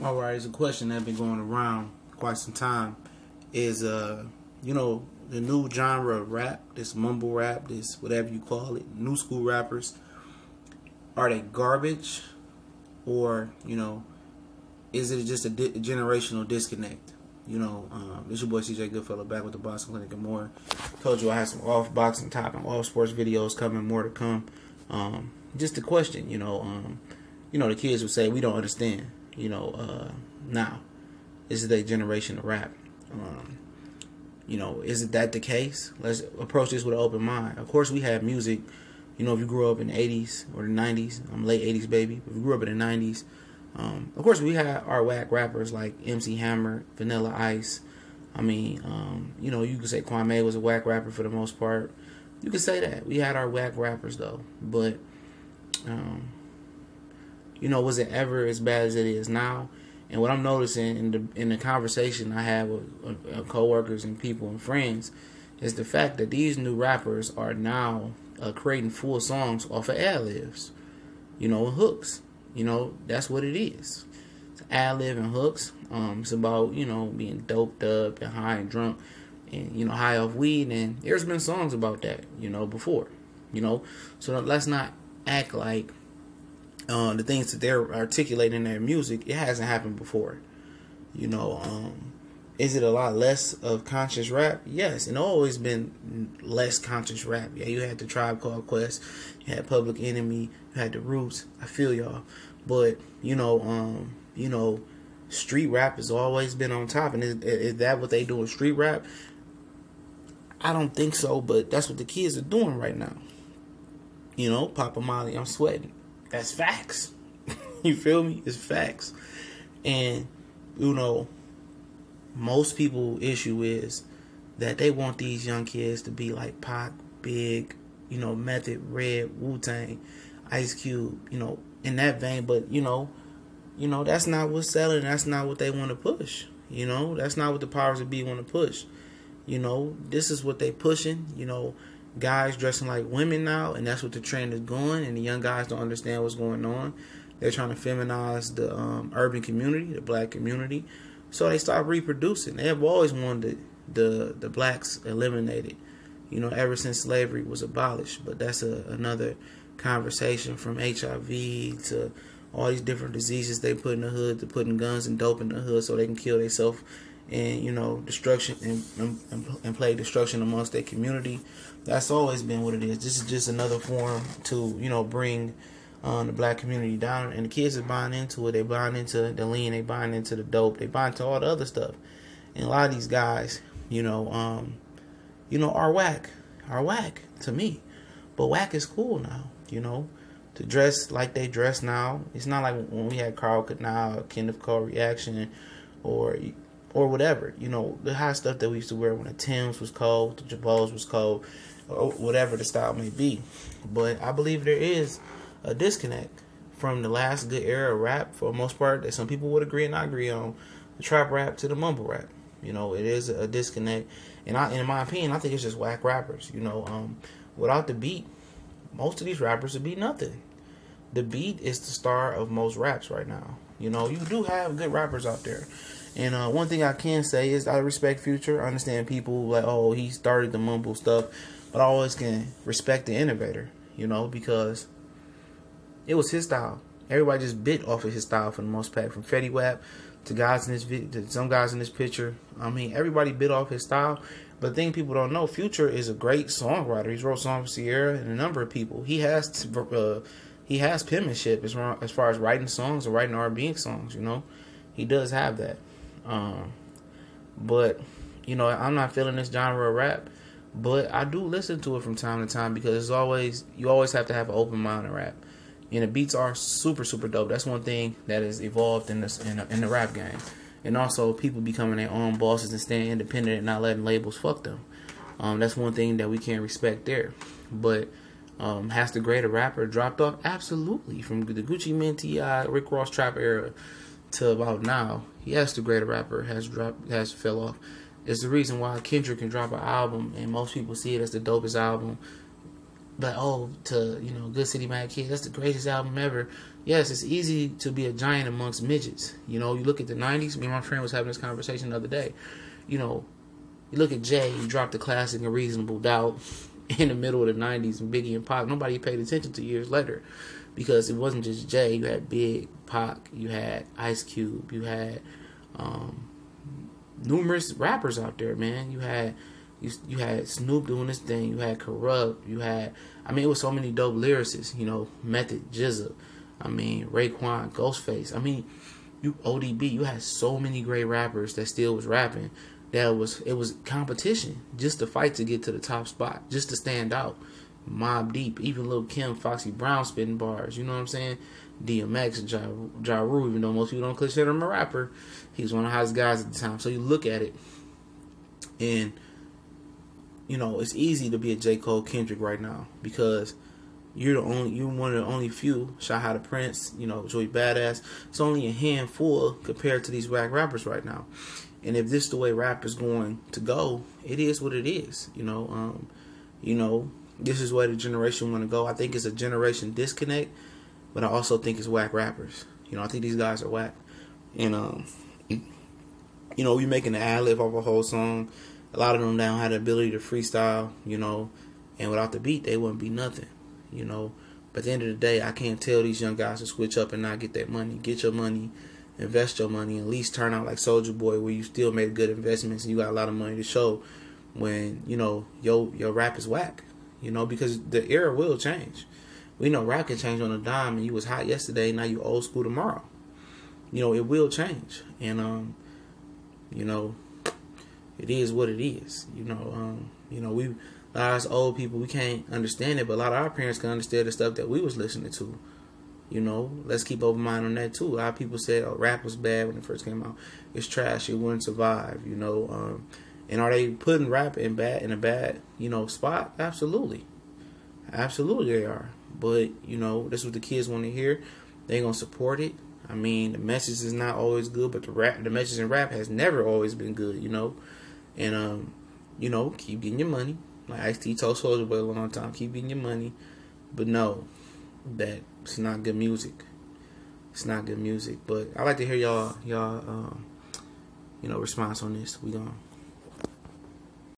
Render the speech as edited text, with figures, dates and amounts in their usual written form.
All right, it's a question that's been going around quite some time. Is the new genre of rap, this mumble rap, this whatever you call it, new school rappers, are they garbage, or is it just a generational disconnect? This your boy CJ Goodfellow back with the Boxing Clinic and more. Told you I had some off boxing top and off sports videos coming, more to come. Just a question, the kids would say we don't understand. Now, this is a generation of rap. Isn't that the case? Let's approach this with an open mind. Of course, we have music. If you grew up in the 80s or the 90s, I'm late 80s baby. If you grew up in the 90s, of course, we had our whack rappers like MC Hammer, Vanilla Ice. You could say Kwame was a whack rapper for the most part. You could say that. We had our whack rappers, though. But, was it ever as bad as it is now? And what I'm noticing in the conversation I have with coworkers and people and friends is the fact that these new rappers are now creating full songs off of ad-libs, and hooks. That's what it is. It's ad-lib and hooks. It's about, being doped up and high and drunk and, high off weed. And there's been songs about that, before, So let's not act like the things that they're articulating in their music, it hasn't happened before. Is it a lot less of conscious rap? Yes, and always been less conscious rap. Yeah, you had the Tribe Called Quest, you had Public Enemy, you had the Roots. I feel y'all, but street rap has always been on top. And is that what they do in street rap? I don't think so, but that's what the kids are doing right now. Papa Molly, I'm sweating. That's facts. You feel me? It's facts. And, most people's issue is that they want these young kids to be like Pac, Big, Method, Red, Wu-Tang, Ice Cube, in that vein. But, that's not what's selling. That's not what they want to push. That's not what the powers that be want to push. This is what they pushing, guys dressing like women now, and that's what the trend is going, and the young guys don't understand what's going on. They're trying to feminize the urban community, the black community, so they start reproducing. They have always wanted the blacks eliminated, ever since slavery was abolished. But that's another conversation, from HIV to all these different diseases they put in the hood, to putting guns and dope in the hood so they can kill themselves and destruction and play destruction amongst their community. That's always been what it is. This is just another form to bring the black community down, and the kids are buying into it. They buying into the lean, they buying into the dope, they buying into all the other stuff. And a lot of these guys are whack to me. But whack is cool now, to dress like they dress now. It's not like when we had Carl Canal, Kenneth Cole Reaction, or whatever, the high stuff that we used to wear when the Timbs was cold, the Jabos was cold, or whatever the style may be. But I believe there is a disconnect from the last good era of rap, for the most part, that some people would agree and not agree on, the trap rap to the mumble rap. It is a disconnect. And in my opinion, I think it's just whack rappers. Without the beat, most of these rappers would be nothing. The beat is the star of most raps right now. You do have good rappers out there. And one thing I can say is I respect Future. I understand people like, oh, he started the mumble stuff. But I always can respect the innovator, because it was his style. Everybody just bit off of his style for the most part. From Fetty Wap to guys in this to some guys in this picture. Everybody bit off his style. But the thing people don't know, Future is a great songwriter. He's wrote songs for Sierra and a number of people. He has penmanship as far as writing songs or writing R&B songs. He does have that. But I'm not feeling this genre of rap. But I do listen to it from time to time, because you always have to have an open mind in rap. And the beats are super, super dope. That's one thing that has evolved in the rap game. And also people becoming their own bosses and staying independent and not letting labels fuck them. That's one thing that we can't respect there. But has the greater rapper dropped off? Absolutely. From the Gucci Mane, T.I., Rick Ross trap era to about now, yes, the greater rapper has fell off. It's the reason why Kendrick can drop an album and most people see it as the dopest album. But Good City Mad Kid, that's the greatest album ever. yes, it's easy to be a giant amongst midgets. You know, you look at the 90s. Me and my friend was having this conversation the other day. You know, you look at Jay, he dropped the classic A Reasonable Doubt in the middle of the 90s, and Biggie and Pac. Nobody paid attention to years later because it wasn't just Jay. You had Big, Pac, you had Ice Cube, you had numerous rappers out there, man. You had Snoop doing this thing. You had Corrupt. You had, I mean, it was so many dope lyricists. You know, Method, Jizza. I mean, Raekwon, Ghostface. I mean, you ODB. You had so many great rappers that still was rapping. It was competition just to fight to get to the top spot, just to stand out. Mobb Deep, even Lil Kim, Foxy Brown spitting bars. You know what I'm saying? DMX, Ja Rule, even though most people don't consider him a rapper, he was one of the hottest guys at the time. So you look at it, and you know, it's easy to be a J. Cole, Kendrick right now because you're one of the only few. Shout out to Prince, you know, Joey Badass. It's only a handful compared to these whack rappers right now. And if this is the way rap is going to go, it is what it is. You know, this is where the generation want to go. I think it's a generation disconnect, but I also think it's whack rappers. You know, I think these guys are whack. And you know, we making an ad lib off a whole song. A lot of them don't have the ability to freestyle, you know, and without the beat, they wouldn't be nothing, you know. But at the end of the day, I can't tell these young guys to switch up and not get that money. Get your money, invest your money, at least turn out like Soulja Boy, where you still made good investments and you got a lot of money to show when, you know, your rap is whack, you know, because the era will change. We know rap can change on a dime, and you was hot yesterday, now you old school tomorrow. You know, it will change, and you know, it is what it is. You know, we, a lot of us old people, we can't understand it, but a lot of our parents can understand the stuff that we was listening to. You know, let's keep open mind on that too. A lot of people said, "Oh, rap was bad when it first came out. It's trash. It wouldn't survive." You know, and are they putting rap in a bad, you know, spot? Absolutely, absolutely they are. But you know, that's what the kids want to hear. They gonna support it. I mean, the message is not always good, but the message in rap has never always been good. You know, and you know, keep getting your money. Like Ice-T told Soulja Boy a long time, keep getting your money, but know that it's not good music. It's not good music. But I like to hear y'all you know, response on this. We gonna